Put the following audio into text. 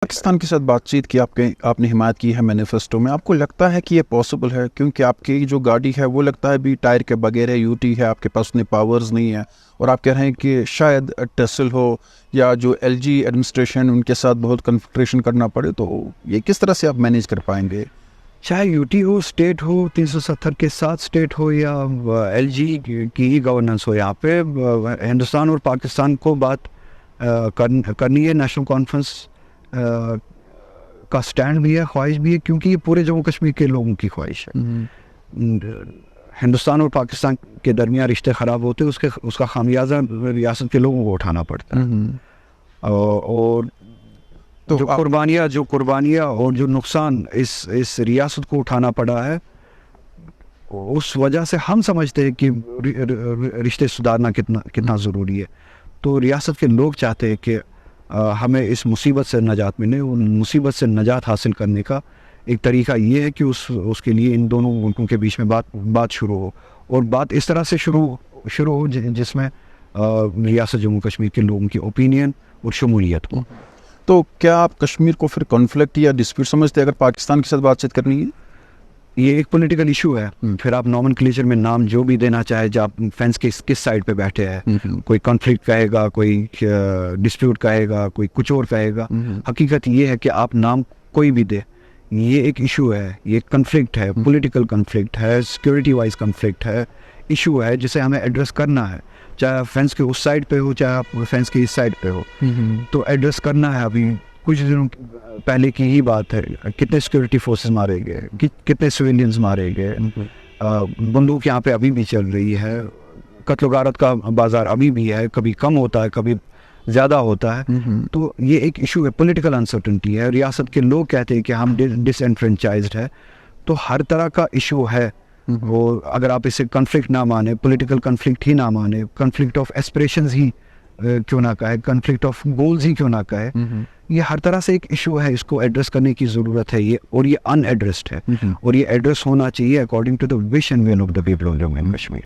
پاکستان کے ساتھ بات چیت کی آپ نے حمایت کی ہے مینیفیسٹو میں. آپ کو لگتا ہے کہ یہ پاسبل ہے؟ کیونکہ آپ کی جو گاڑی ہے وہ لگتا ہے بھی ٹائر کے بغیر ہے, یوٹی ہے, آپ کے پاس اتنے پاورز نہیں ہیں, اور آپ کہہ رہے ہیں کہ شاید ٹیسل ہو یا جو ایل جی ایڈمنسٹریشن ان کے ساتھ بہت کنفنٹریشن کرنا پڑے, تو یہ کس طرح سے آپ مینیج کر پائیں گے؟ چاہے یوٹی ہو, اسٹیٹ ہو, 370 کے ساتھ اسٹیٹ ہو, یا ایل جی کی ہی گورننس ہو, یہاں پہ ہندوستان اور پاکستان کو بات کرنی ہے. نیشنل کانفرنس کا سٹینڈ بھی ہے, خواہش بھی ہے, کیونکہ یہ پورے جموں کشمیر کے لوگوں کی خواہش ہے. ہندوستان اور پاکستان کے درمیان رشتے خراب ہوتے, اس کا خامیازہ ریاست کے لوگوں کو اٹھانا پڑتا ہے. اور جو قربانیاں اور جو نقصان اس ریاست کو اٹھانا پڑا ہے, اس وجہ سے ہم سمجھتے ہیں کہ رشتے سدھارنا کتنا ضروری ہے. تو ریاست کے لوگ چاہتے ہیں کہ ہمیں اس مصیبت سے نجات ملے. ان مصیبت سے نجات حاصل کرنے کا ایک طریقہ یہ ہے کہ اس کے لیے ان دونوں ملکوں کے بیچ میں بات شروع ہو, اور بات اس طرح سے شروع ہو جس میں ریاست جموں کشمیر کے لوگوں کی اوپینین اور شمولیت ہو. تو کیا آپ کشمیر کو پھر کانفلکٹ یا ڈسپیوٹ سمجھتے ہیں اگر پاکستان کے ساتھ بات چیت کرنی ہے؟ یہ ایک پولیٹیکل ایشو ہے. پھر آپ نامن کلیچر میں نام جو بھی دینا چاہے, جب آپ فینس کے کس سائڈ پہ بیٹھے ہیں, کوئی کنفلکٹ کہے گا, کوئی ڈسپیوٹ کہے گا, کوئی کچھ اور کہے گا. حقیقت یہ ہے کہ آپ نام کوئی بھی دے, یہ ایک ایشو ہے, یہ کنفلکٹ ہے, پولیٹیکل کنفلکٹ ہے, سیکورٹی وائز کنفلکٹ ہے, ایشو ہے جسے ہمیں ایڈریس کرنا ہے. چاہے آپ فینس کے اس سائڈ پہ ہو, چاہے آپ فینس کے اس سائڈ پہ ہو, تو ایڈریس کرنا ہے. ابھی کچھ دنوں پہلے کی ہی بات ہے, کتنے سیکورٹی فورسز مارے گئے, کتنے سویلینز مارے گئے, بندوق یہاں پہ ابھی بھی چل رہی ہے, قتل و غارت کا بازار ابھی بھی ہے, کبھی کم ہوتا ہے, کبھی زیادہ ہوتا ہے. تو یہ ایک ایشو ہے, پولیٹیکل انسرٹنٹی ہے. ریاست کے لوگ کہتے ہیں کہ ہم ڈس انفرینچائزڈ ہے. تو ہر طرح کا ایشو ہے, اور اگر آپ اسے کنفلکٹ نہ مانے, پولیٹیکل کنفلکٹ ہی نہ مانے, کنفلکٹ آف ایسپریشنز ہی کیوں نہ کہے, کنفلکٹ آف گولز ہی کیوں نہ کہے, یہ ہر طرح سے ایک ایشو ہے. اس کو ایڈریس کرنے کی ضرورت ہے, اور یہ ان ایڈریسڈ ہے, اور یہ ایڈریس ہونا چاہیے according to the wish and will of the people of Jammu and Kashmir.